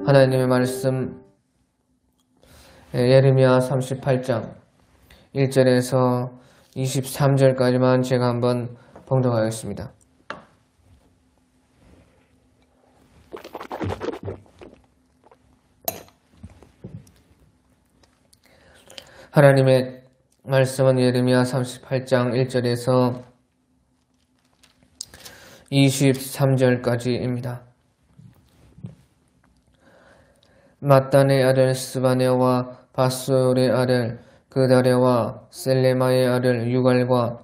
하나님의 말씀 예레미야 38장 1절에서 23절까지만 제가 한번 봉독하겠습니다. 하나님의 말씀은 예레미야 38장 1절에서 23절까지입니다. 마단의 아들 스바네와 바술의 아들 그다레와 셀레마의 아들 유갈과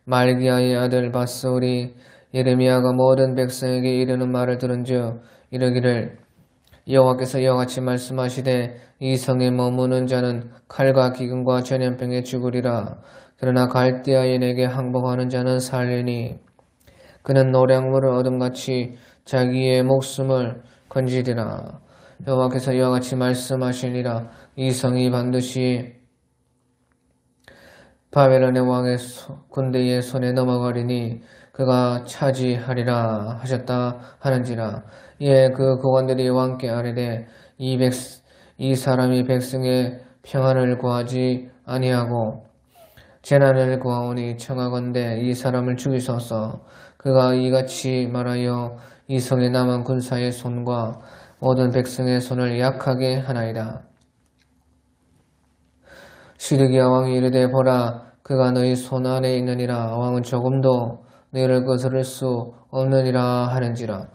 말기야의 아들 바술이 예레미야가 모든 백성에게 이르는 말을 들은즉 이르기를 여호와께서 이와 같이 말씀하시되 이 성에 머무는 자는 칼과 기근과 전염병에 죽으리라. 그러나 갈대아인에게 항복하는 자는 살리니 그는 노량물을 어둠같이 자기의 목숨을 건지리라. 여호와께서 이와 같이 말씀하시니라. 이 성이 반드시 바벨론의 왕의 군대의 손에 넘어가리니 그가 차지하리라 하셨다 하는지라. 이에 그 고관들이 왕께 아뢰되 이 사람이 백성의 평안을 구하지 아니하고 재난을 구하오니 청하건대 이 사람을 죽이소서. 그가 이같이 말하여 이 성에 남은 군사의 손과 모든 백성의 손을 약하게 하나이다. 시드기야 왕이 이르되 보라 그가 너희 손 안에 있느니라. 왕은 조금도 너희를 거스를 수 없느니라 하는지라.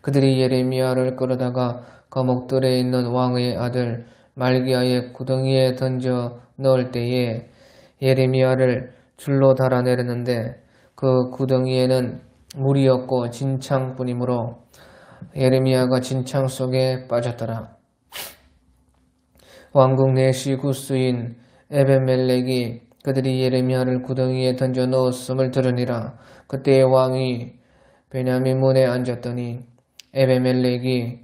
그들이 예레미야를 끌어다가 거목들에 있는 왕의 아들 말기야의 구덩이에 던져 넣을 때에 예레미야를 줄로 달아내렸는데 그 구덩이에는 물이 없고 진창뿐이므로 예레미야가 진창 속에 빠졌더라. 왕국 내시 구스인 에벤멜렉이 그들이 예레미야를 구덩이에 던져 넣었음을 들으니라. 그때 왕이 베냐민 문에 앉았더니 에벤멜렉이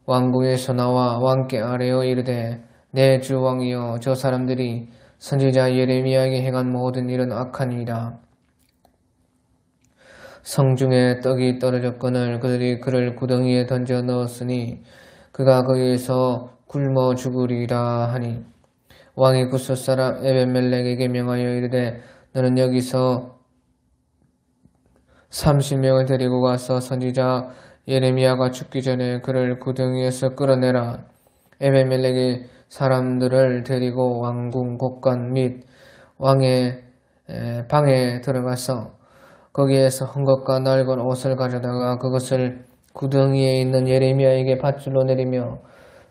왕궁에서 나와 왕께 아뢰어 이르되 내 주 왕이여 저 사람들이 선지자 예레미야에게 행한 모든 일은 악하니이다. 성중에 떡이 떨어졌거늘 그들이 그를 구덩이에 던져 넣었으니 그가 거기에서 굶어 죽으리라 하니 왕이 구스 사람 에벤멜렉에게 명하여 이르되 너는 여기서 30명을 데리고 가서 선지자 예레미야가 죽기 전에 그를 구덩이에서 끌어내라. 에벤멜렉이 사람들을 데리고 왕궁 곳간 및 왕의 방에 들어가서 거기에서 헝겊과 낡은 옷을 가져다가 그것을 구덩이에 있는 예레미야에게 밧줄로 내리며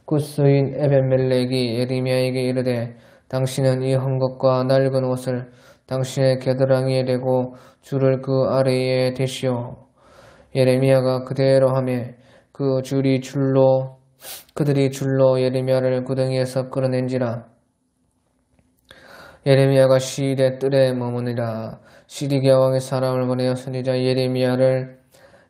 구스인 에벤멜렉이 예레미야에게 이르되 당신은 이 헝겊과 낡은 옷을 당신의 겨드랑이에 대고 줄을 그 아래에 대시오. 예레미야가 그대로 하매 그들이 줄로 예레미야를 구덩이에서 끌어낸지라. 예레미야가 시리의 뜰에 머무니라. 시드기야 왕의 사람을 보내어 선지자 예레미야를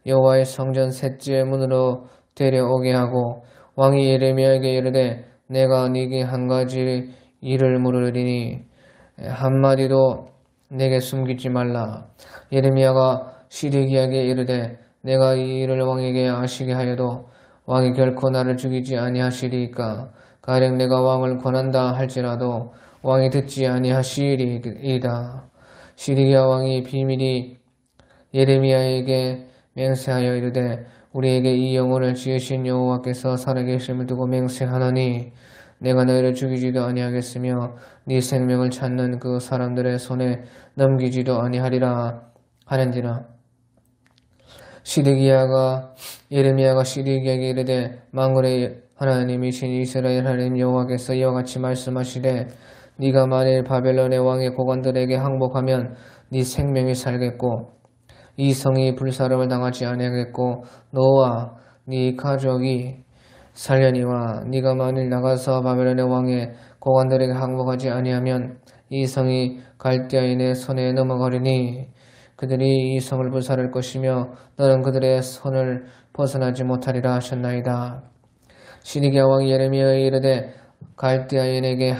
여호와의 성전 셋째 문으로 데려오게 하고 왕이 예레미야에게 이르되 내가 네게 한 가지 일을 물으리니 한마디도 내게 숨기지 말라. 예레미야가 시드기야에게 이르되 내가 이 일을 왕에게 아시게 하여도 왕이 결코 나를 죽이지 아니하시리이까. 가령 내가 왕을 권한다 할지라도 왕이 듣지 아니하시리이다. 시드기야 왕이 비밀히 예레미야에게 맹세하여 이르되 우리에게 이 영혼을 지으신 여호와께서 살아계심을 두고 맹세하노니 내가 너희를 죽이지도 아니하겠으며 네 생명을 찾는 그 사람들의 손에 넘기지도 아니하리라 하는지라. 예레미야가 시드기야에게 이르되 만군의 하나님이신 이스라엘 하나님 여호와께서 이와 같이 말씀하시되 네가 만일 바벨론의 왕의 고관들에게 항복하면 네 생명이 살겠고 이 성이 불사름을 당하지 아니하겠고 너와 네 가족이 살려니와 네가 만일 나가서 바벨론의 왕의 고관들에게 항복하지 아니하면 이 성이 갈대아인의 손에 넘어가리니 그들이 이 성을 불사를 것이며 너는 그들의 손을 벗어나지 못하리라 하셨나이다. 시드기야 왕이 예레미야에 이르되 갈대아인에게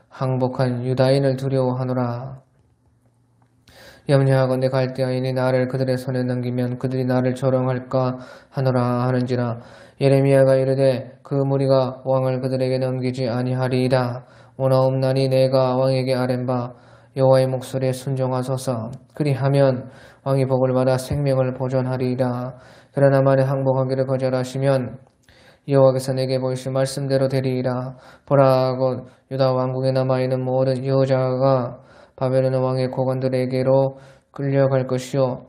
항복한 유다인을 두려워하노라. 염려하건대 갈대아인이 나를 그들의 손에 넘기면 그들이 나를 조롱할까 하노라 하는지라. 예레미야가 이르되 그 무리가 왕을 그들에게 넘기지 아니하리이다. 오나옵나니 내가 왕에게 아뢰바 여호와의 목소리에 순종하소서. 그리하면 왕이 복을 받아 생명을 보존하리이다. 그러나 만일 항복하기를 거절하시면 여호와께서 내게 보이신 말씀대로 되리이다. 보라, 곧 유다 왕국에 남아있는 모든 여자가 바벨론 왕의 고관들에게로 끌려갈 것이요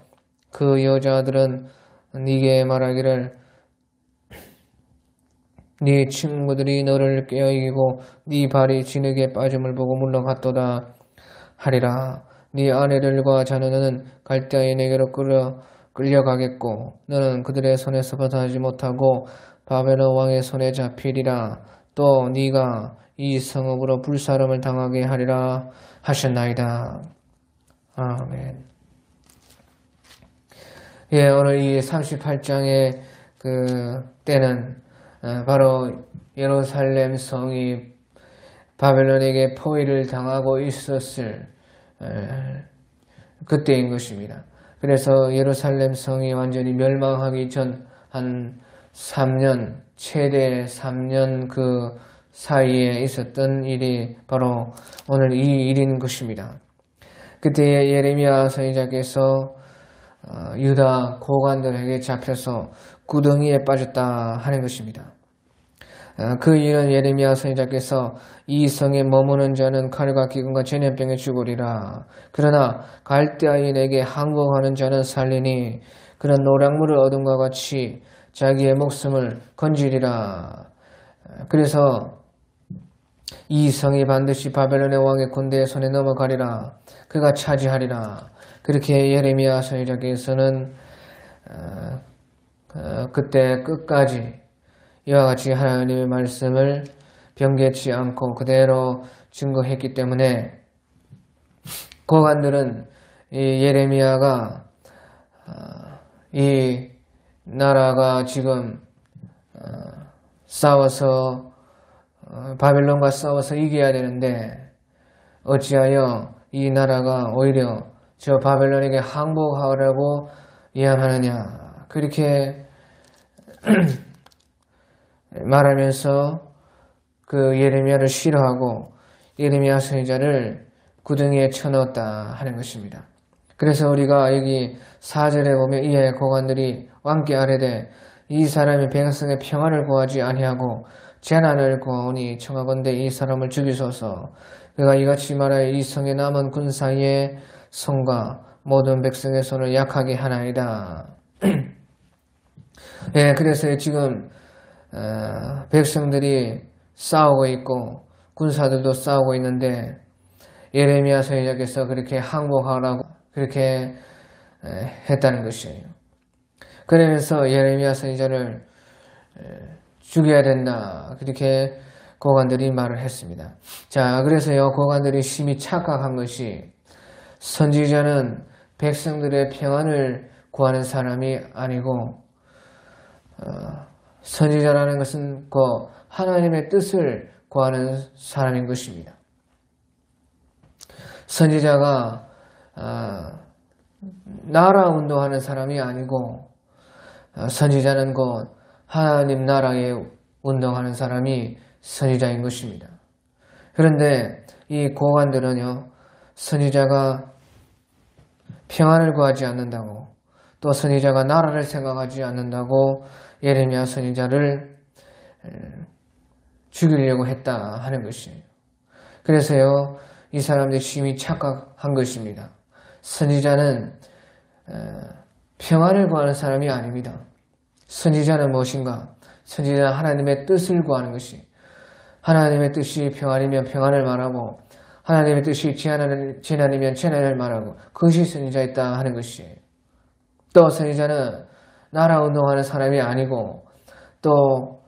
그 여자들은 네게 말하기를 네 친구들이 너를 깨어이기고 네 발이 진흙에 빠짐을 보고 물러갔도다 하리라. 네 아내들과 자녀는 갈대아인에게로 끌려가겠고 너는 그들의 손에서 벗어나지 못하고 바벨론 왕의 손에 잡히리라. 또 네가 이 성읍으로 불사름을 당하게 하리라 하셨나이다. 아멘. 예, 오늘 이 38장의 그 때는 바로 예루살렘 성이 바벨론에게 포위를 당하고 있었을 그때인 것입니다. 그래서 예루살렘 성이 완전히 멸망하기 전 한 3년, 최대 3년 그 사이에 있었던 일이 바로 오늘 이 일인 것입니다. 그때 예레미야 선지자께서 유다 고관들에게 잡혀서 구덩이에 빠졌다 하는 것입니다. 그 일은 예레미야 선지자께서 이 성에 머무는 자는 칼과 기근과 전염병에 죽으리라. 그러나 갈대아인에게 항복하는 자는 살리니 그런 노략물을 얻음과 같이 자기의 목숨을 건지리라. 그래서 이 성이 반드시 바벨론의 왕의 군대의 손에 넘어가리라. 그가 차지하리라. 그렇게 예레미야 선지자께서는 그때 끝까지 이와 같이 하나님의 말씀을 변개치 않고 그대로 증거했기 때문에 고관들은 이 예레미야가 이 나라가 지금 싸워서 바벨론과 싸워서 이겨야 되는데 어찌하여 이 나라가 오히려 저 바벨론에게 항복하라고 예언하느냐 그렇게 말하면서 그 예레미야를 싫어하고 예레미야 선지자를 구덩이에 쳐넣었다 하는 것입니다. 그래서 우리가 여기 4절에 보면 이에 고관들이 왕께 아뢰되 이 사람이 백성의 평안을 구하지 아니하고 재난을 구하오니 청하건대 이 사람을 죽이소서. 그가 이같이 말하여 이 성에 남은 군사의 손과 모든 백성의 손을 약하게 하나이다. 예, 그래서 지금 백성들이 싸우고 있고 군사들도 싸우고 있는데 예레미야 선지자께서 그렇게 항복하라고 그렇게 했다는 것이에요. 그러면서 예레미야 선지자를 죽여야 된다 그렇게 고관들이 말을 했습니다. 자, 그래서요 고관들이 심히 착각한 것이 선지자는 백성들의 평안을 구하는 사람이 아니고 선지자라는 것은 그 하나님의 뜻을 구하는 사람인 것입니다. 선지자가 나라 운동하는 사람이 아니고 선지자는 곧 하나님 나라에 운동하는 사람이 선지자인 것입니다. 그런데 이 고관들은요 선지자가 평안을 구하지 않는다고 또 선지자가 나라를 생각하지 않는다고 예레미야 선지자를 죽이려고 했다 하는 것이에요. 그래서요 이 사람들이 심히 착각한 것입니다. 선지자는 평안을 구하는 사람이 아닙니다. 선지자는 무엇인가? 선지자는 하나님의 뜻을 구하는 것이 하나님의 뜻이 평안이면 평안을 말하고 하나님의 뜻이 재난이면 재난을 말하고 그것이 선지자였다 하는 것이에요. 또 선지자는 나라 운동하는 사람이 아니고 또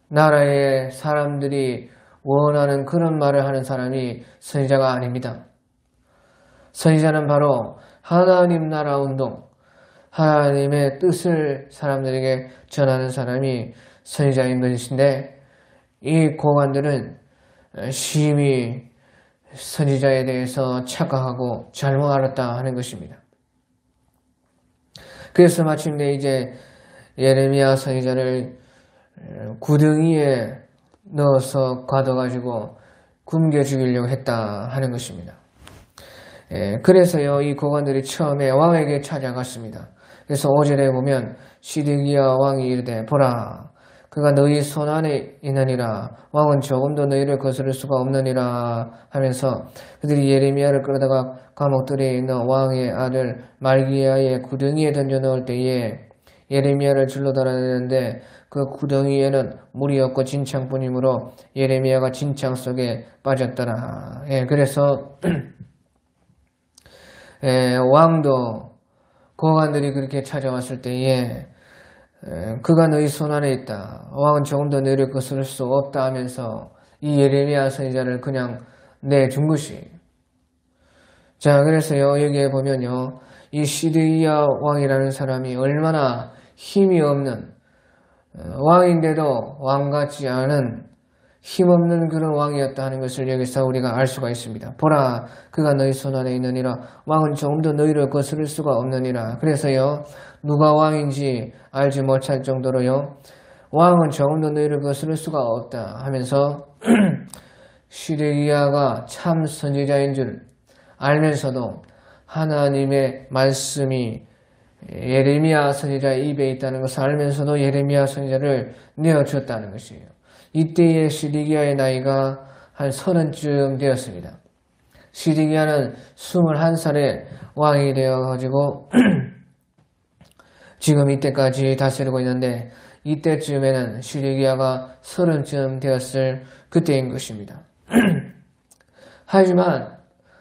나라의 사람들이 원하는 그런 말을 하는 사람이 선지자가 아닙니다. 선지자는 바로 하나님 나라 운동, 하나님의 뜻을 사람들에게 전하는 사람이 선지자인 것인데 이 고관들은 심히 선지자에 대해서 착각하고 잘못 알았다 하는 것입니다. 그래서 마침내 이제 예레미야 선지자를 구덩이에 넣어서 가둬가지고 굶겨 죽이려고 했다 하는 것입니다. 그래서요, 이 고관들이 처음에 왕에게 찾아갔습니다. 그래서 5절에 보면 시드기야 왕이 이르되 보라 그가 너희 손 안에 있느니라 왕은 조금도 너희를 거스를 수가 없느니라 하면서 그들이 예레미야를 끌어다가 감옥들에 있는 왕의 아들 말기야의 구덩이에 던져 넣을 때에 예레미야를 줄로 달아내는데 그 구덩이에는 물이 없고 진창뿐이므로 예레미야가 진창 속에 빠졌더라. 그래서 왕도 고관들이 그렇게 찾아왔을 때에 그가 너희 손 안에 있다. 왕은 조금 더 너희를 거스를 수 없다 하면서 이 예레미야 선지자를 그냥 내준 것이. 자, 그래서요, 여기에 보면요, 이 시드기야 왕이라는 사람이 얼마나 힘이 없는 왕인데도 왕 같지 않은 힘없는 그런 왕이었다 하는 것을 여기서 우리가 알 수가 있습니다. 보라 그가 너희 손 안에 있느니라 왕은 조금도 너희를 거스를 수가 없느니라. 그래서요 누가 왕인지 알지 못할 정도로요 왕은 조금도 너희를 거스를 수가 없다 하면서 시드기야가 참 선지자인 줄 알면서도 하나님의 말씀이 예레미야 선지자의 입에 있다는 것을 알면서도 예레미야 선지자를 내어줬다는 것이에요. 이때의 시드기야의 나이가 한 30쯤 되었습니다. 시드기야는 21살에 왕이 되어가지고 지금 이때까지 다스리고 있는데 이때쯤에는 시드기야가 30쯤 되었을 그때인 것입니다. 하지만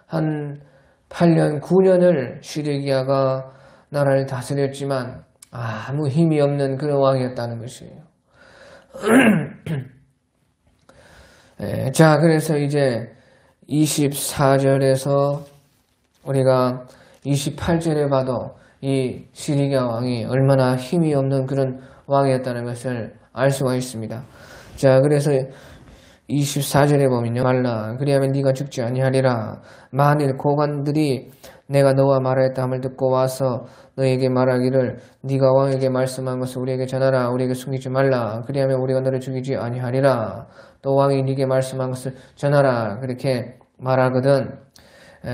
한 8년, 9년을 시드기야가 나라를 다스렸지만 아무 힘이 없는 그런 왕이었다는 것이에요. 자, 그래서 이제 24절에서 우리가 28절에 봐도 이 시드기야 왕이 얼마나 힘이 없는 그런 왕이었다는 것을 알 수가 있습니다. 자, 그래서 24절에 보면요. 말라 그리하면 네가 죽지 아니하리라. 만일 고관들이 내가 너와 말하였다 함을 듣고 와서 너에게 말하기를 네가 왕에게 말씀한 것을 우리에게 전하라. 우리에게 숨기지 말라. 그리하면 우리가 너를 죽이지 아니하리라. 또 왕이 네게 말씀한 것을 전하라. 그렇게 말하거든.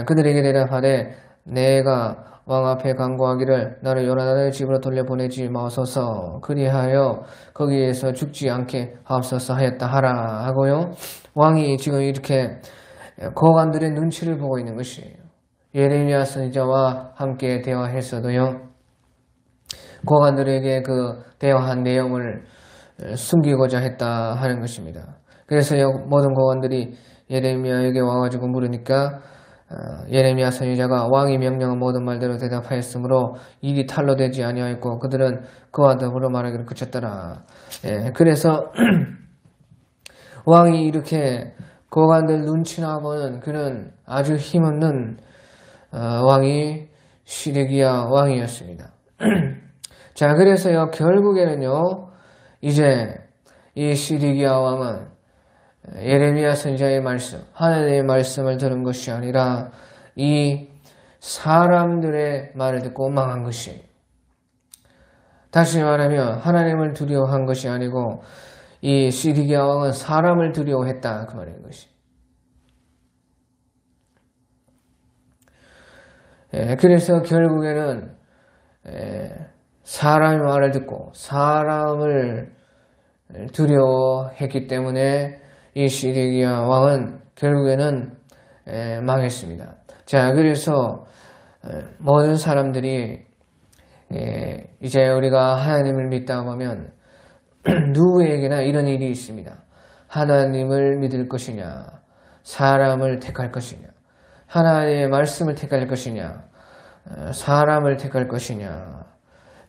그들에게 대답하되 내가 왕 앞에 간구하기를 나를 요나단의 집으로 돌려보내지 마소서. 그리하여 거기에서 죽지 않게 하옵소서 하였다 하라 하고요. 왕이 지금 이렇게 고관들의 눈치를 보고 있는 것이에요. 예레미야 선지자와 함께 대화했어도요. 고관들에게 그 대화한 내용을 숨기고자 했다 하는 것입니다. 그래서 모든 고관들이 예레미야에게 와가지고 물으니까 예레미야 선지자가 왕이 명령한 모든 말대로 대답하였으므로 일이 탈로 되지 아니하였고 그들은 그와 더불어 말하기를 그쳤더라. 그래서 왕이 이렇게 고관들 눈치나 보는 그런 아주 힘없는 왕이 시드기야 왕이었습니다. 자, 그래서요 결국에는요 이제 이 시드기야 왕은 예레미야 선지자의 말씀, 하나님의 말씀을 들은 것이 아니라 이 사람들의 말을 듣고 망한 것이. 다시 말하면 하나님을 두려워한 것이 아니고 이 시드기야 왕은 사람을 두려워했다 그 말인 것이. 그래서 결국에는 사람의 말을 듣고 사람을 두려워했기 때문에 이 시드기야 왕은 결국에는 망했습니다. 자, 그래서 모든 사람들이 이제 우리가 하나님을 믿다 보면 누구에게나 이런 일이 있습니다. 하나님을 믿을 것이냐, 사람을 택할 것이냐, 하나님의 말씀을 택할 것이냐, 사람을 택할 것이냐.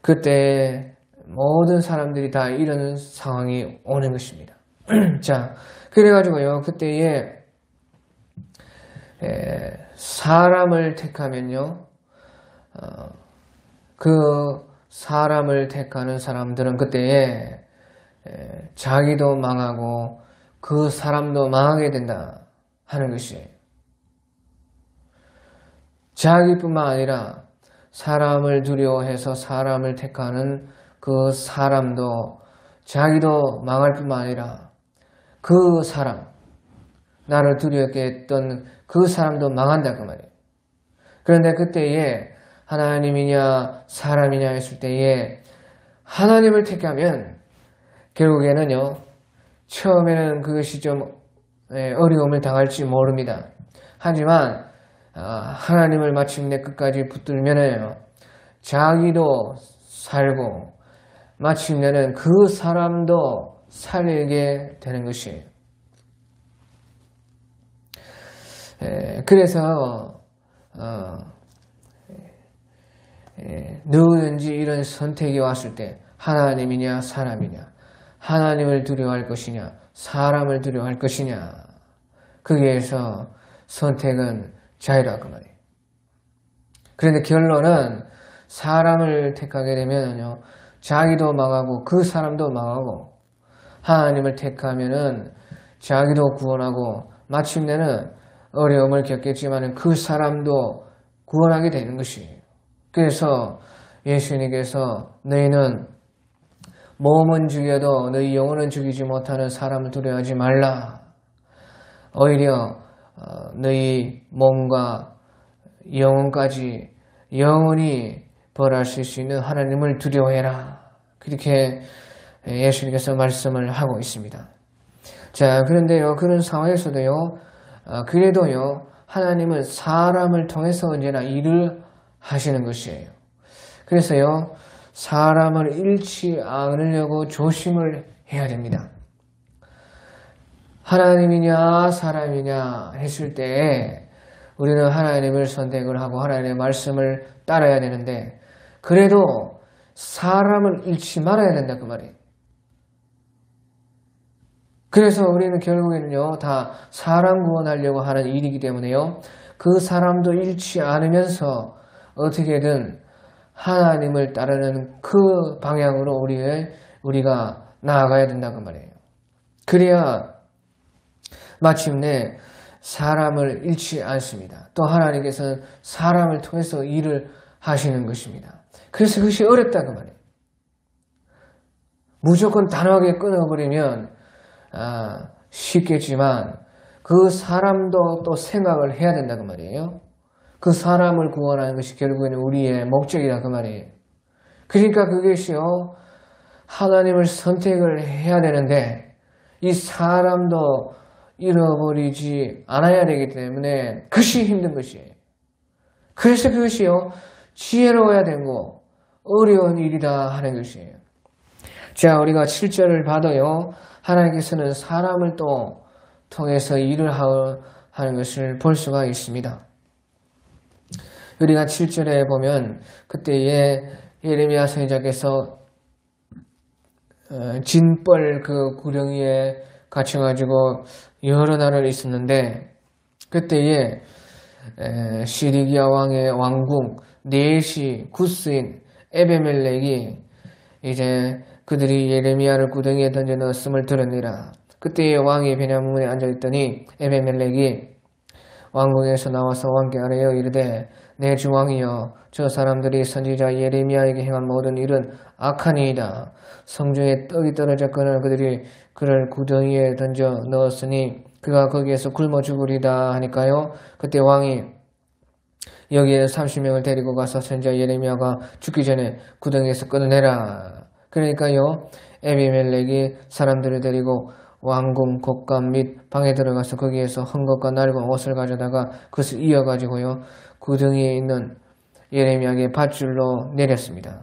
그때 모든 사람들이 다 이런 상황이 오는 것입니다. 자, 그래가지고요, 그때에 사람을 택하면요, 그 사람을 택하는 사람들은 그때에 자기도 망하고 그 사람도 망하게 된다 하는 것이에요. 자기뿐만 아니라 사람을 두려워해서 사람을 택하는 그 사람도 자기도 망할 뿐만 아니라 그 사람, 나를 두렵게 했던 그 사람도 망한다 그 말이에요. 그런데 그때에 하나님이냐 사람이냐 했을 때에 하나님을 택하면 결국에는요, 처음에는 그것이 좀 어려움을 당할지 모릅니다. 하지만 하나님을 마침내 끝까지 붙들면은 자기도 살고 마침내는 그 사람도 살게 되는 것이에요. 그래서 누구든지 이런 선택이 왔을 때 하나님이냐 사람이냐, 하나님을 두려워할 것이냐 사람을 두려워할 것이냐, 거기에서 선택은 자유라 그 말이에요. 그런데 결론은 사람을 택하게 되면요, 자기도 망하고 그 사람도 망하고, 하나님을 택하면은 자기도 구원하고 마침내는 어려움을 겪겠지만 그 사람도 구원하게 되는 것이에요. 그래서 예수님께서 너희는 몸은 죽여도 너희 영혼은 죽이지 못하는 사람을 두려워하지 말라. 오히려 너희 몸과 영혼까지 영원히 벌하실 수 있는 하나님을 두려워해라. 그렇게 예수님께서 말씀을 하고 있습니다. 자, 그런데요, 그런 상황에서도요, 그래도요, 하나님은 사람을 통해서 언제나 일을 하시는 것이에요. 그래서요, 사람을 잃지 않으려고 조심을 해야 됩니다. 하나님이냐 사람이냐 했을 때 우리는 하나님을 선택을 하고 하나님의 말씀을 따라야 되는데, 그래도 사람을 잃지 말아야 된다 그 말이에요. 그래서 우리는 결국에는요, 다 사람 구원하려고 하는 일이기 때문에요, 그 사람도 잃지 않으면서 어떻게든 하나님을 따르는 그 방향으로 우리가 나아가야 된다 그 말이에요. 그래야 마침내 사람을 잃지 않습니다. 또 하나님께서는 사람을 통해서 일을 하시는 것입니다. 그래서 그것이 어렵다 그 말이에요. 무조건 단호하게 끊어버리면 쉽겠지만 그 사람도 또 생각을 해야 된다 그 말이에요. 그 사람을 구원하는 것이 결국에는 우리의 목적이다 그 말이에요. 그러니까 그것이요, 하나님을 선택을 해야 되는데 이 사람도 잃어버리지 않아야 되기 때문에 그것이 힘든 것이에요. 그래서 그것이요, 지혜로워야 되고 어려운 일이다 하는 것이에요. 자, 우리가 7절을 봐도요, 하나님께서는 사람을 또 통해서 일을 하는 것을 볼 수가 있습니다. 우리가 7절에 보면 그때에 예레미야 선지자께서 진벌 그 구덩이에 갇혀가지고 여러 날을 있었는데, 그때에 시리기아 왕의 왕궁 넷이 구스인 에베멜렉이 이제 그들이 예레미야를 구덩이에 던져 넣었음을 들었니라. 그때에 왕이 베냐민문에 앉아있더니 에베멜렉이 왕궁에서 나와서 왕께 아뢰어 이르되, 내 주왕이여, 저 사람들이 선지자 예레미야에게 행한 모든 일은 악하니이다. 성중에 떡이 떨어졌거늘 그들이 그를 구덩이에 던져 넣었으니 그가 거기에서 굶어 죽으리다 하니까요. 그때 왕이 여기에 30명을 데리고 가서 선지자 예레미야가 죽기 전에 구덩이에서 끊어내라. 그러니까요, 에비멜렉이 사람들을 데리고 왕궁 곳간 및 방에 들어가서 거기에서 헝겊과 낡은 옷을 가져다가 그것을 이어가지고요, 구덩이에 있는 예레미야에게 밧줄로 내렸습니다.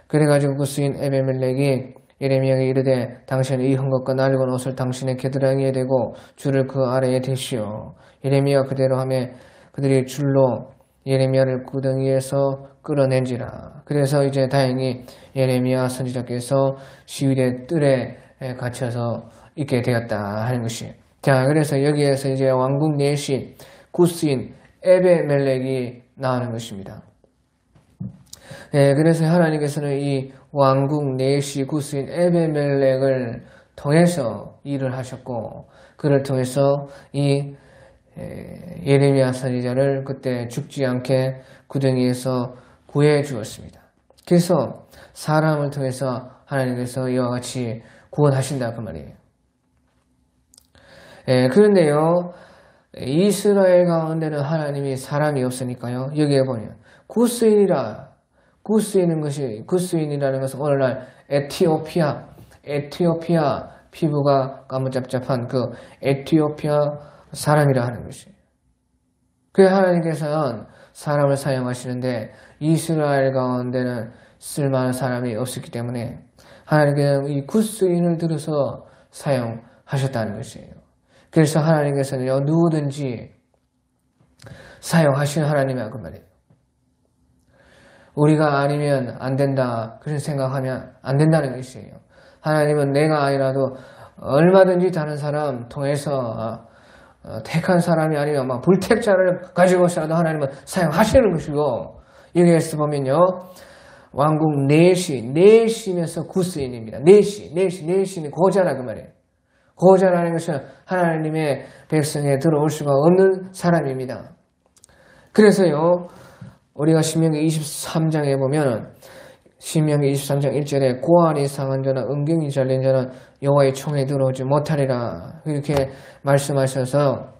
그래가지고 구스인 에베멜렉이 예레미야에게 이르되, 당신은 이 헝겊과 낡은 옷을 당신의 겨드랑이에 대고 줄을 그 아래에 대시오. 예레미야 그대로 하며 그들이 줄로 예레미야를 구덩이에서 끌어낸지라. 그래서 이제 다행히 예레미야 선지자께서 시위대 뜰에 갇혀서 있게 되었다 하는 것이. 자, 그래서 여기에서 이제 왕궁 넷이 구스인 에베멜렉이 나오는 것입니다. 그래서 하나님께서는 이 왕궁 넷이 구스인 에베멜렉을 통해서 일을 하셨고, 그를 통해서 이 예레미야 선지자를 그때 죽지 않게 구덩이에서 구해 주었습니다. 그래서 사람을 통해서 하나님께서 이와 같이 구원하신다 그 말이에요. 그런데요, 이스라엘 가운데는 하나님이 사람이 없으니까요. 여기에 보면 구스인이라는 것은 오늘날 에티오피아 피부가 까무잡잡한 그 에티오피아 사람이라 하는 것이에요. 그래서 하나님께서는 사람을 사용하시는데 이스라엘 가운데는 쓸만한 사람이 없었기 때문에 하나님께서는 이 구스인을 들어서 사용하셨다는 것이에요. 그래서 하나님께서는요, 누구든지 사용하시는 하나님이야 그 말이에요. 우리가 아니면 안 된다 그런 생각하면 안 된다는 것이에요. 하나님은 내가 아니라도 얼마든지 다른 사람 통해서 택한 사람이 아니면 막 불택자를 가지고서라도 하나님은 사용하시는 것이고, 여기에서 보면요, 왕국 내시면서 구스인입니다. 내시는 고자라 그 말이에요. 고자라는 것은 하나님의 백성에 들어올 수가 없는 사람입니다. 그래서요, 우리가 신명기 23장에 보면 신명기 23장 1절에 고안이 상한 자나 음경이 잘린 자는 여호와의 총에 들어오지 못하리라 이렇게 말씀하셔서,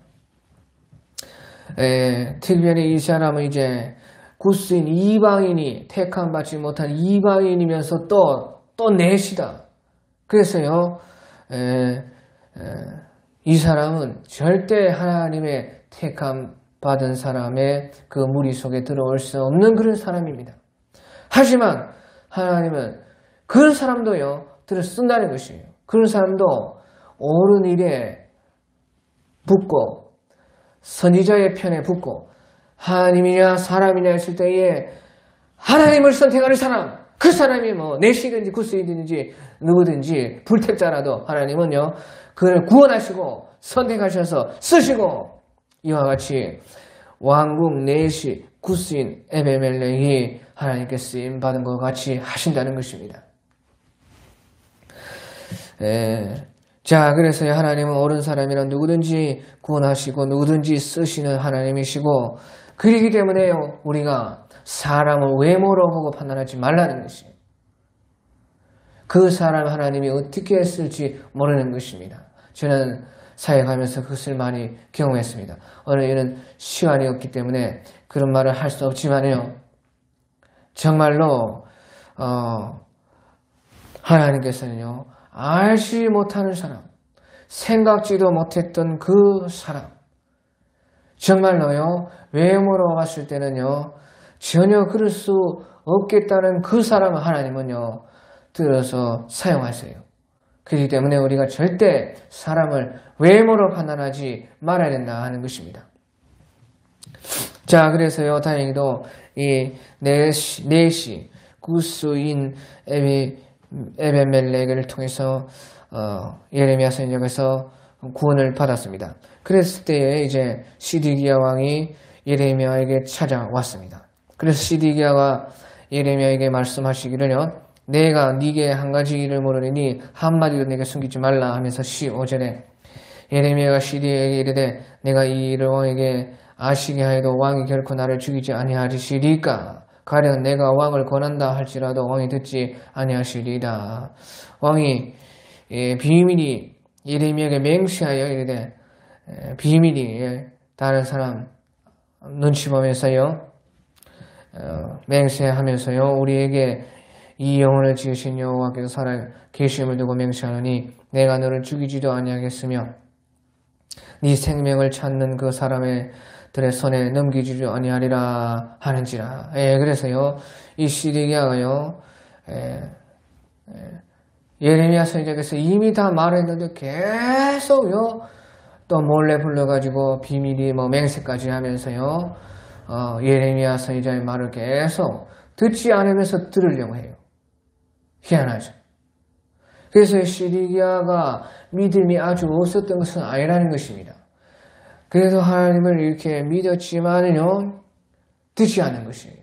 특별히 이 사람은 이제 구스인 이방인이 택함 받지 못한 이방인이면서 또 내시다. 그래서요, 이 사람은 절대 하나님의 택함 받은 사람의 그 무리 속에 들어올 수 없는 그런 사람입니다. 하지만 하나님은 그런 사람도요, 들어 쓴다는 것이에요. 그런 사람도 옳은 일에 붙고 선지자의 편에 붙고 하나님이냐 사람이냐 했을 때에 하나님을 선택하는 사람, 그 사람이 뭐 내시든지 구스이든지 누구든지 불택자라도 하나님은요, 그를 구원하시고 선택하셔서 쓰시고, 이와 같이 왕국 내시 구스인 에베멜렉이 하나님께 쓰임 받은 것 같이 하신다는 것입니다. 자, 그래서 하나님은 옳은 사람이란 누구든지 구원하시고 누구든지 쓰시는 하나님이시고, 그렇기 때문에요, 우리가 사람을 외모로 보고 판단하지 말라는 것이에요. 그 사람 하나님이 어떻게 쓸지 모르는 것입니다. 저는 사역하면서 그것을 많이 경험했습니다. 오늘은 시간이 없기 때문에 그런 말을 할 수 없지만요, 정말로 하나님께서는요, 알지 못하는 사람, 생각지도 못했던 그 사람, 정말로요, 외모로 봤을 때는요, 전혀 그럴 수 없겠다는 그 사람을 하나님은요, 들어서 사용하세요. 그렇기 때문에 우리가 절대 사람을 외모로 판단하지 말아야 된다 하는 것입니다. 자, 그래서요, 다행히도 이 내시 구스인 에베멜렉을 통해서 예레미야 선지자에서 구원을 받았습니다. 그랬을 때에 이제 시드기야 왕이 예레미야에게 찾아왔습니다. 그래서 시드기야가 예레미야에게 말씀하시기를요, 내가 네게 한 가지 일을 모르니 한마디도 내게 숨기지 말라 하면서 15절에 예레미야가 시드기야에게 이르되 내가 이 일을 왕에게 아시게 하여도 왕이 결코 나를 죽이지 아니하시리까? 가령 내가 왕을 권한다 할지라도 왕이 듣지 아니하시리이다. 왕이 비밀이 예레미야에게 맹세하여 이르되 비밀이 다른 사람 눈치 보면서요, 맹세하면서요, 우리에게 이 영혼을 지으신 여호와께서 살아 계심을 두고 맹세하노니 내가 너를 죽이지도 아니하겠으며 네 생명을 찾는 그 사람들의 손에 넘기지도 아니하리라 하는지라. 그래서요, 이 시드기야가요, 예레미야 선지자께서 이미 다 말했는데 계속요, 또 몰래 불러가지고 비밀이 맹세까지 하면서요, 예레미야 선지자의 말을 계속 듣지 않으면서 들으려고 해요. 희한하죠. 그래서 시드기야가 믿음이 아주 없었던 것은 아니라는 것입니다. 그래서 하나님을 이렇게 믿었지만요, 듣지 않는 것이에요.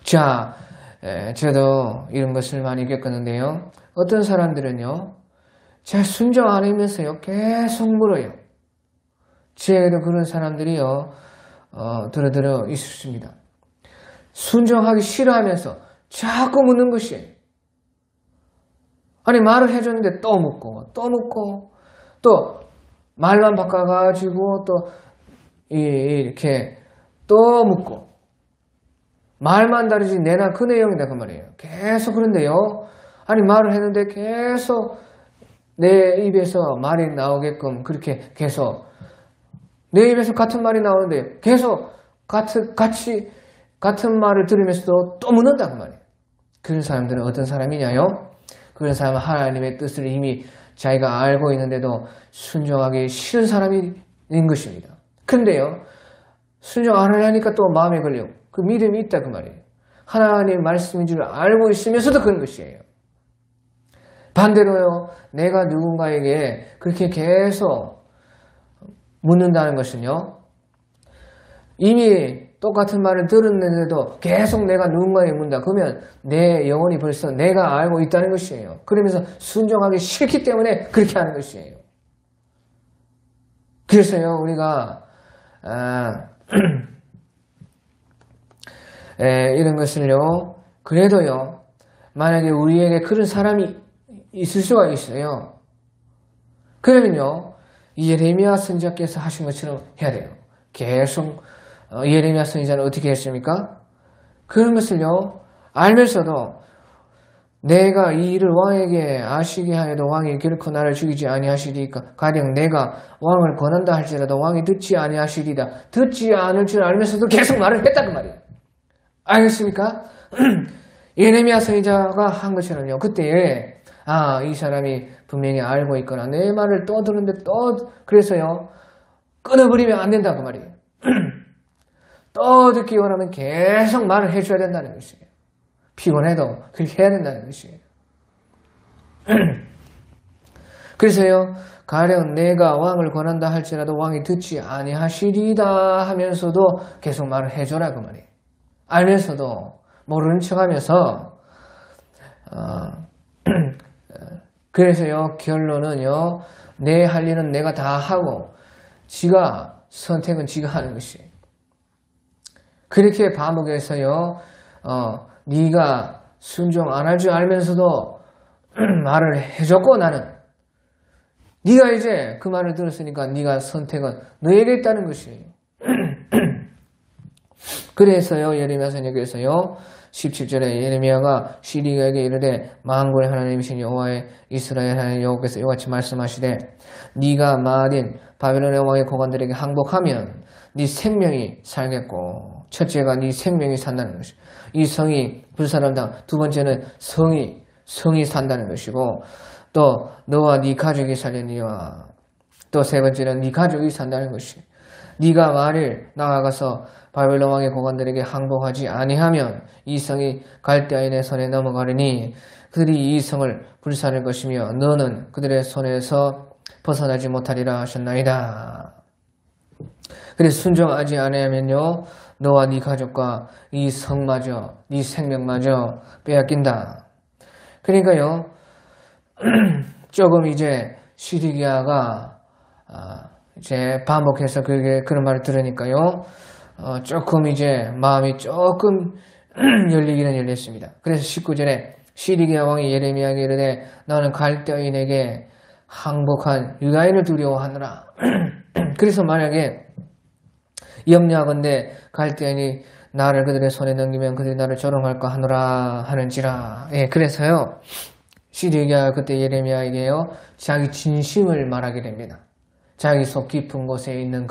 자, 저도 이런 것을 많이 겪었는데요, 어떤 사람들은요, 잘 순종 안 하면서요, 계속 물어요. 지혜도 그런 사람들이요, 들어 있습니다. 순종하기 싫어하면서 자꾸 묻는 것이에요. 아니, 말을 해줬는데 또 묻고, 또 말만 바꿔가지고 또 이렇게 또 묻고, 말만 다르지 내나 그 내용이다 그 말이에요. 계속 그런데요. 아니, 말을 했는데 계속 내 입에서 말이 나오게끔 그렇게 계속 내 입에서 같은 말이 나오는데 계속 같은 말을 들으면서도 또 묻는다 그 말이에요. 그런 사람들은 어떤 사람이냐요? 그런 사람은 하나님의 뜻을 이미 자기가 알고 있는데도 순종하기 싫은 사람인 것입니다. 근데요, 순종 안 하려니까 또 마음에 걸리고 그 믿음이 있다 그 말이에요. 하나님의 말씀인 줄 알고 있으면서도 그런 것이에요. 반대로요, 내가 누군가에게 그렇게 계속 묻는다는 것은요, 이미 똑같은 말을 들었는데도 계속 내가 누군가에게 묻는다. 그러면 내 영혼이 벌써 내가 알고 있다는 것이에요. 그러면서 순종하기 싫기 때문에 그렇게 하는 것이에요. 그래서요, 우리가 이런 것을요, 그래도요, 만약에 우리에게 그런 사람이 있을 수가 있어요. 그러면요, 예레미야 선지자께서 하신 것처럼 해야 돼요. 계속 예레미야 선지자는 어떻게 했습니까? 그런 것을요, 알면서도 내가 이 일을 왕에게 아시게 하여도 왕이 결코 나를 죽이지 아니하시리까 가령 내가 왕을 권한다 할지라도 왕이 듣지 아니하시리다. 듣지 않을 줄 알면서도 계속 말을 했다 그 말이에요. 알겠습니까? 예레미야 선지자가 한 것처럼요, 그때에 이 사람이 분명히 알고 있거나 내 말을 또 듣는데 또 그래서요, 끊어버리면 안 된다 그 말이에요. 또 듣기 원하면 계속 말을 해줘야 된다는 것이에요. 피곤해도 그렇게 해야 된다는 것이에요. 그래서요, 가령 내가 왕을 권한다 할지라도 왕이 듣지 아니하시리다 하면서도 계속 말을 해줘라 그 말이에요. 알면서도 모르는 척하면서 그래서요, 결론은요, 내 할 일은 내가 다 하고 선택은 지가 하는 것이에요. 그렇게 반복해서요, 네가 순종 안 할 줄 알면서도 말을 해줬고 나는 네가 이제 그 말을 들었으니까 네가 선택은 너에게 있다는 것이에요. 그래서요, 예레미야 선지자께서요 17절에 예레미야가 시리가에게 이르되 만군의 하나님이신 여호와의 이스라엘 하나님 여호와께서 이같이 말씀하시되 네가 마딘 바벨론의 왕의 고관들에게 항복하면 네 생명이 살겠고, 첫째가 네 생명이 산다는 것이, 이 성이 불사람당, 두 번째는 성이 산다는 것이고, 또 너와 네 가족이 살려니와, 또 세 번째는 네 가족이 산다는 것이, 네가 만일 나아가서 바벨론 왕의 고관들에게 항복하지 아니하면 이 성이 갈대아인의 손에 넘어가려니 그들이 이 성을 불살할 것이며 너는 그들의 손에서 벗어나지 못하리라 하셨나이다. 그래서 순종하지 않으면요, 너와 네 가족과 이 성마저, 네 생명마저 빼앗긴다. 그러니까요, 조금 이제 시드기야가 이제 반복해서 그런 말을 들으니까요, 조금 이제 마음이 조금 열리기는 열렸습니다. 그래서 19절에 시드기야 왕이 예레미야에게 이르되 나는 갈대아인에게 항복한 유다인을 두려워하느라. 그래서 만약에 염려하건대 갈대아인이 나를 그들의 손에 넘기면 그들이 나를 조롱할까 하노라 하는지라. 그래서요, 시드기야가 그때 예레미야에게요, 자기 진심을 말하게 됩니다. 자기 속 깊은 곳에 있는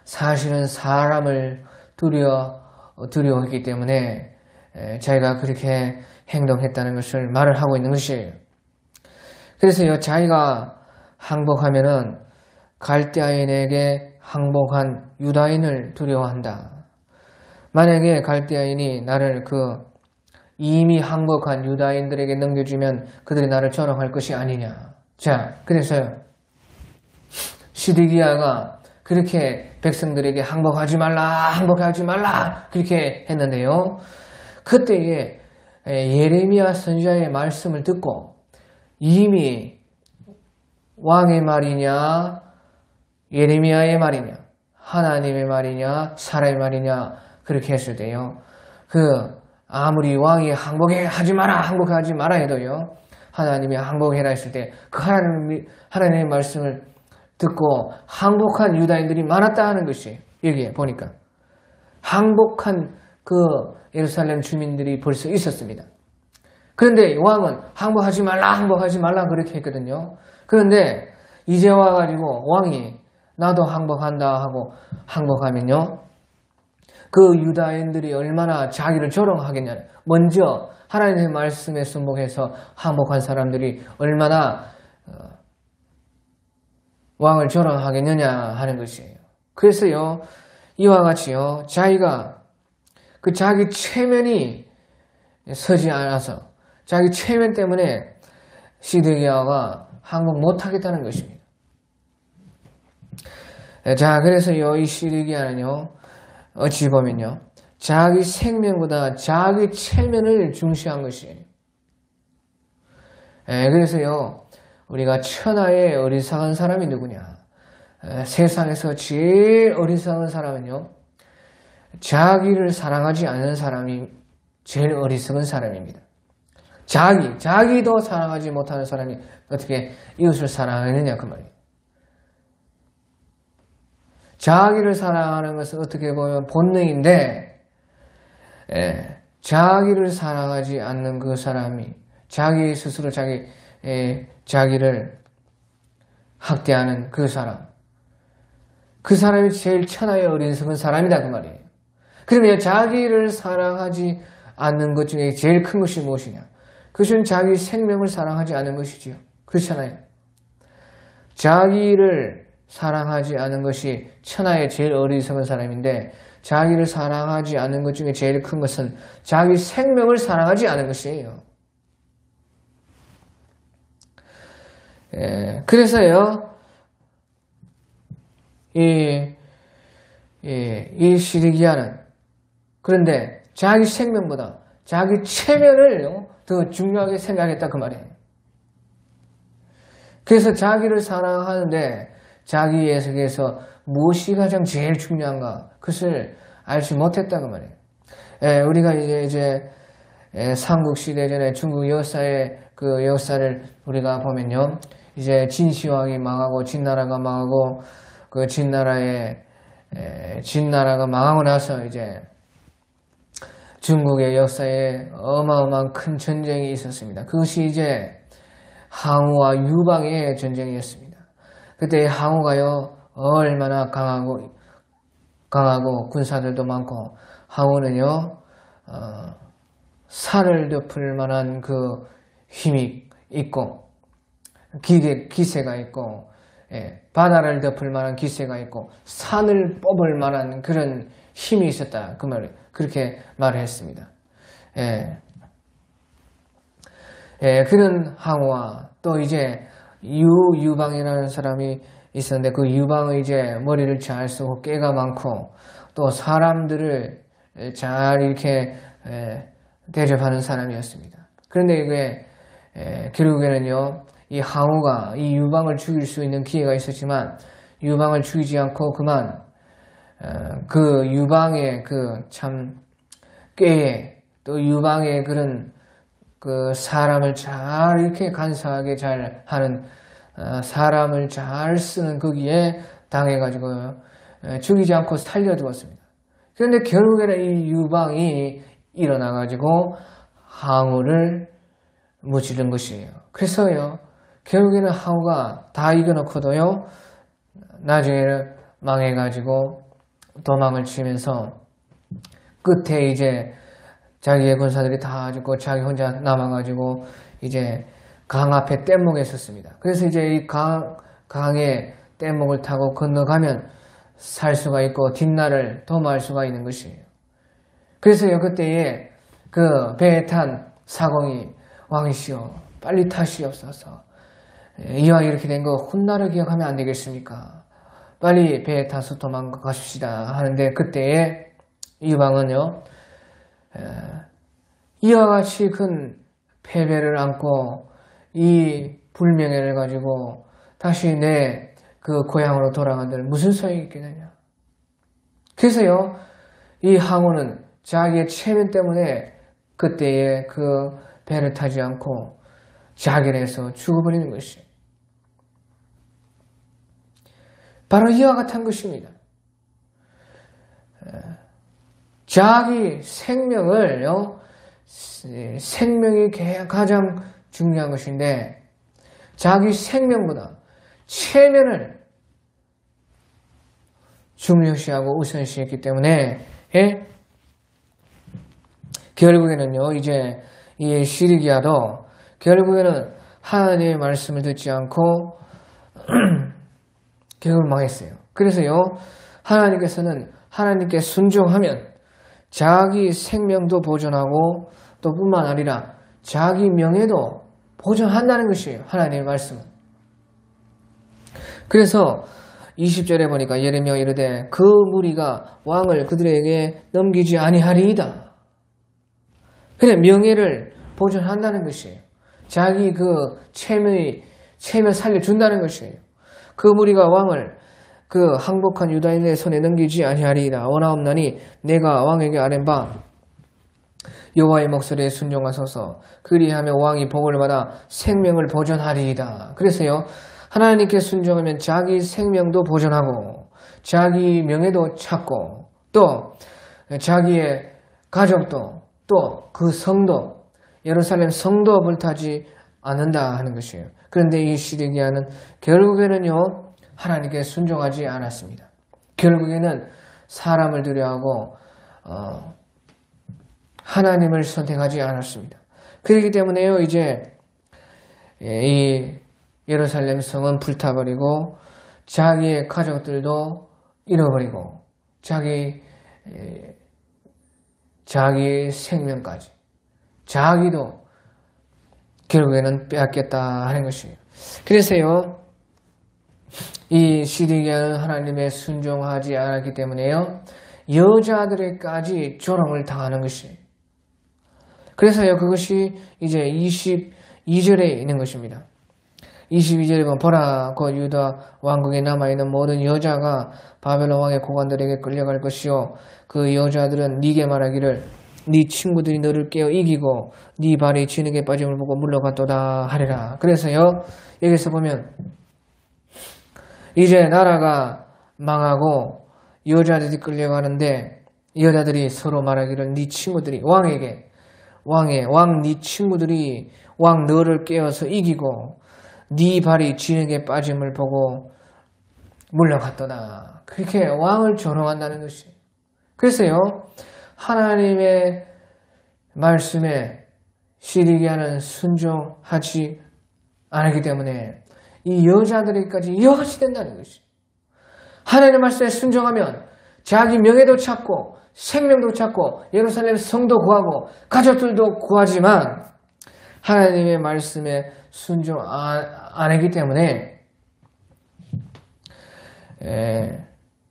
사실은 사람을 두려워했기 때문에 자기가 그렇게 행동했다는 것을 말을 하고 있는 것이에요. 그래서요, 자기가 항복하면은 갈대아인에게 항복한 유다인을 두려워한다. 만약에 갈대아인이 나를 이미 항복한 유다인들에게 넘겨주면 그들이 나를 조롱할 것이 아니냐. 자, 그래서요, 시드기야가 그렇게 백성들에게 항복하지 말라 그렇게 했는데요, 그때에 예레미야 선지자의 말씀을 듣고 이미 왕의 말이냐 예레미야의 말이냐, 하나님의 말이냐, 사람의 말이냐, 그렇게 했을 때요. 아무리 왕이 항복하지 마라 해도요. 하나님이 항복해라 했을 때 그 하나님의 말씀을 듣고 항복한 유다인들이 많았다 하는 것이 여기에 보니까 항복한 그 예루살렘 주민들이 벌써 있었습니다. 그런데 왕은 항복하지 말라 그렇게 했거든요. 그런데 이제 와가지고 왕이 나도 항복한다 하고 항복하면요. 그 유다인들이 얼마나 자기를 조롱하겠냐. 먼저 하나님의 말씀에 순복해서 항복한 사람들이 얼마나 왕을 조롱하겠느냐 하는 것이에요. 그래서요. 이와 같이요. 자기가 자기 체면이 서지 않아서 자기 체면 때문에 시드기야가 항복 못하겠다는 것입니다. 자, 그래서요. 이 시드기야는요. 어찌 보면요. 자기 생명보다 자기 체면을 중시한 것이에요. 그래서요. 우리가 천하의 어리석은 사람이 누구냐? 세상에서 제일 어리석은 사람은요. 자기를 사랑하지 않는 사람이 제일 어리석은 사람입니다. 자기도 사랑하지 못하는 사람이 어떻게 이웃을 사랑하느냐 그 말이에요. 자기를 사랑하는 것은 어떻게 보면 본능인데 자기를 사랑하지 않는 그 사람이 자기 스스로 자기를 학대하는 그 사람이 제일 천하의 어리석은 사람이다 그 말이에요. 그러면 자기를 사랑하지 않는 것 중에 제일 큰 것이 무엇이냐? 그것은 자기 생명을 사랑하지 않는 것이지요. 그렇잖아요. 자기를 사랑하지 않은 것이 천하의 제일 어리석은 사람인데 자기를 사랑하지 않는 것 중에 제일 큰 것은 자기 생명을 사랑하지 않은 것이에요. 그래서요, 이 시드기야는 그런데 자기 생명보다 자기 체면을 더 중요하게 생각했다 그 말이에요. 그래서 자기를 사랑하는데 자기 예석에서 무엇이 가장 제일 중요한가 그것을 알지 못했다 그 말이에요. 우리가 이제 삼국시대 전에 중국 역사의 그 역사를 우리가 보면요. 이제 진시황이 망하고 진나라가 망하고 그 진나라가 망하고 나서 이제 중국의 역사에 어마어마한 큰 전쟁이 있었습니다. 그것이 이제 항우와 유방의 전쟁이었습니다. 그때 항우가요 얼마나 강하고 군사들도 많고 항우는요 산을 덮을 만한 그 힘이 있고 기세가 있고 바다를 덮을 만한 기세가 있고 산을 뽑을 만한 그런 힘이 있었다 그 말을 그렇게 말을 했습니다. 그런 항우와 또 이제 유방이라는 사람이 있었는데 그 유방의 이제 머리를 잘 쓰고 깨가 많고 또 사람들을 잘 이렇게 대접하는 사람이었습니다. 그런데 이게 결국에는요 이 항우가 이 유방을 죽일 수 있는 기회가 있었지만 유방을 죽이지 않고 그만 그 유방의 그 참 꾀에 또 유방의 그런 그 사람을 잘 이렇게 간사하게 잘 하는 사람을 잘 쓰는 거기에 당해가지고 죽이지 않고 살려두었습니다. 그런데 결국에는 이 유방이 일어나가지고 항우를 무찌른 것이에요. 그래서요 결국에는 항우가 다 이겨놓고도요 나중에는 망해가지고 도망을 치면서 끝에 이제 자기의 군사들이 다 죽고 자기 혼자 남아가지고 이제 강 앞에 뗏목에 섰습니다. 그래서 이제 이 강에 뗏목을 타고 건너가면 살 수가 있고 뒷날을 도모할 수가 있는 것이에요. 그래서요 그때에 그 배에 탄 사공이 왕이시여 빨리 타시옵소서. 이왕 이렇게 된 거 훗날을 기억하면 안 되겠습니까? 빨리 배에 타서 도망가십시다 하는데 그때에 이 왕은요 이와 같이 큰 패배를 안고 이 불명예를 가지고 다시 내 그 고향으로 돌아간들 무슨 소용이 있겠느냐. 그래서요, 이 항우는 자기의 체면 때문에 그때에 그 배를 타지 않고 자결해서 죽어버리는 것이 바로 이와 같은 것입니다. 자기 생명을요, 생명이 가장 중요한 것인데 자기 생명보다 체면을 중요시하고 우선시했기 때문에 결국에는요, 이제 이 시리기야도 결국에는 하나님의 말씀을 듣지 않고 결국 망했어요. 그래서요, 하나님께서는 하나님께 순종하면 자기 생명도 보존하고 또 뿐만 아니라 자기 명예도 보존한다는 것이에요. 하나님의 말씀은. 그래서 20절에 보니까 예레미야가 이르되 그 무리가 왕을 그들에게 넘기지 아니하리이다. 그래, 명예를 보존한다는 것이에요. 자기 그 체면 살려준다는 것이에요. 그 무리가 왕을 그 항복한 유다인의 손에 넘기지 아니하리이다. 원하옵나니 내가 왕에게 아뢰는 바 여호와의 목소리에 순종하소서. 그리하면 왕이 복을 받아 생명을 보존하리이다. 그래서요, 하나님께 순종하면 자기 생명도 보존하고 자기 명예도 찾고 또 자기의 가족도 또 그 성도, 예루살렘 성도 불타지 않는다 하는 것이에요. 그런데 이 시드기야는 결국에는요, 하나님께 순종하지 않았습니다. 결국에는 사람을 두려워하고 하나님을 선택하지 않았습니다. 그렇기 때문에요, 이제 이 예루살렘 성은 불타버리고 자기의 가족들도 잃어버리고 자기 생명까지 자기도 결국에는 빼앗겠다 하는 것이에요. 그래서요, 이 시드기야는 하나님의 순종하지 않았기 때문에요, 여자들에게까지 조롱을 당하는 것이에요. 그래서요, 그것이 이제 22절에 있는 것입니다. 22절에 보면 보라, 곧 유다 왕국에 남아있는 모든 여자가 바벨론 왕의 고관들에게 끌려갈 것이요 그 여자들은 네게 말하기를 네 친구들이 너를 깨어 이기고 네 발이 진흙에 빠짐을 보고 물러갔도다 하리라. 그래서요, 여기서 보면 이제 나라가 망하고 여자들이 끌려가는데 여자들이 서로 말하기를 네 친구들이 왕에게 왕 네 친구들이 왕 너를 깨어서 이기고 네 발이 진흙에 빠짐을 보고 물러갔도다. 그렇게 왕을 조롱한다는 것이. 그래서요, 하나님의 말씀에 시드기야는 순종하지 않았기 때문에 이 여자들에게까지 이와 같이 된다는 것이. 하나님의 말씀에 순종하면 자기 명예도 찾고 생명도 찾고 예루살렘 성도 구하고 가족들도 구하지만 하나님의 말씀에 순종 안 하기 때문에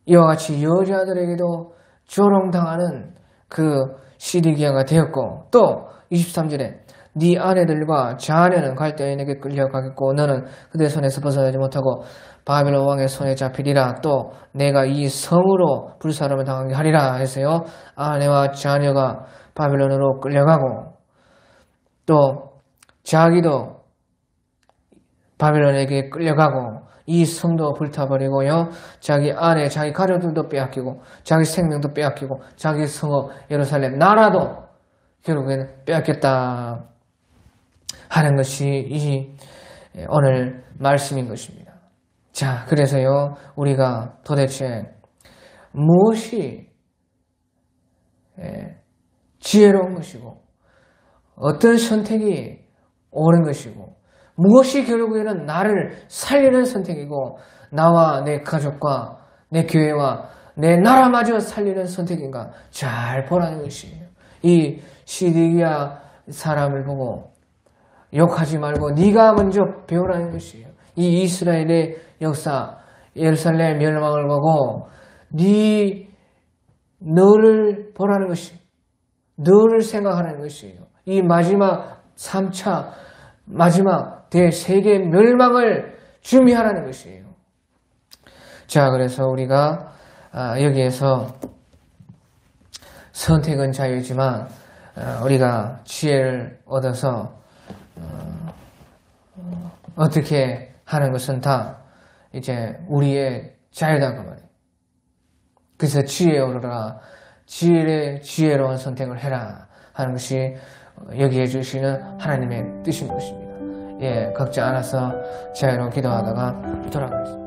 이와 같이 여자들에게도 조롱당하는 그 시드기야가 되었고 또 23절에 네 아내들과 자녀는 갈대인에게 끌려가겠고 너는 그들의 손에서 벗어나지 못하고 바벨론 왕의 손에 잡히리라. 또 내가 이 성으로 불사름을 당하게 하리라 해서요, 아내와 자녀가 바벨론으로 끌려가고 또 자기도 바벨론에게 끌려가고 이 성도 불타버리고요, 자기 아내, 자기 가족들도 빼앗기고 자기 생명도 빼앗기고 자기 성읍 예루살렘 나라도 결국에는 빼앗겼다 하는 것이 이 오늘 말씀인 것입니다. 자, 그래서요, 우리가 도대체 무엇이 지혜로운 것이고 어떤 선택이 옳은 것이고 무엇이 결국에는 나를 살리는 선택이고 나와 내 가족과 내 교회와 내 나라마저 살리는 선택인가 잘 보라는 것이에요. 이 시드기야 사람을 보고 욕하지 말고 네가 먼저 배우라는 것이에요. 이 이스라엘의 역사, 예루살렘 멸망을 보고 너를 보라는 것이, 너를 생각하는 것이에요. 이 마지막 3차 마지막 대세계 멸망을 준비하라는 것이에요. 자, 그래서 우리가 여기에서 선택은 자유지만 우리가 지혜를 얻어서 어떻게 하는 것은 다 이제 우리의 자유다 그 말이에요. 그래서 지혜에 오르라, 지혜로운 선택을 해라 하는 것이 여기에 주시는 하나님의 뜻인 것입니다. 예, 각자 알아서 자유로 기도하다가 돌아가겠습니다.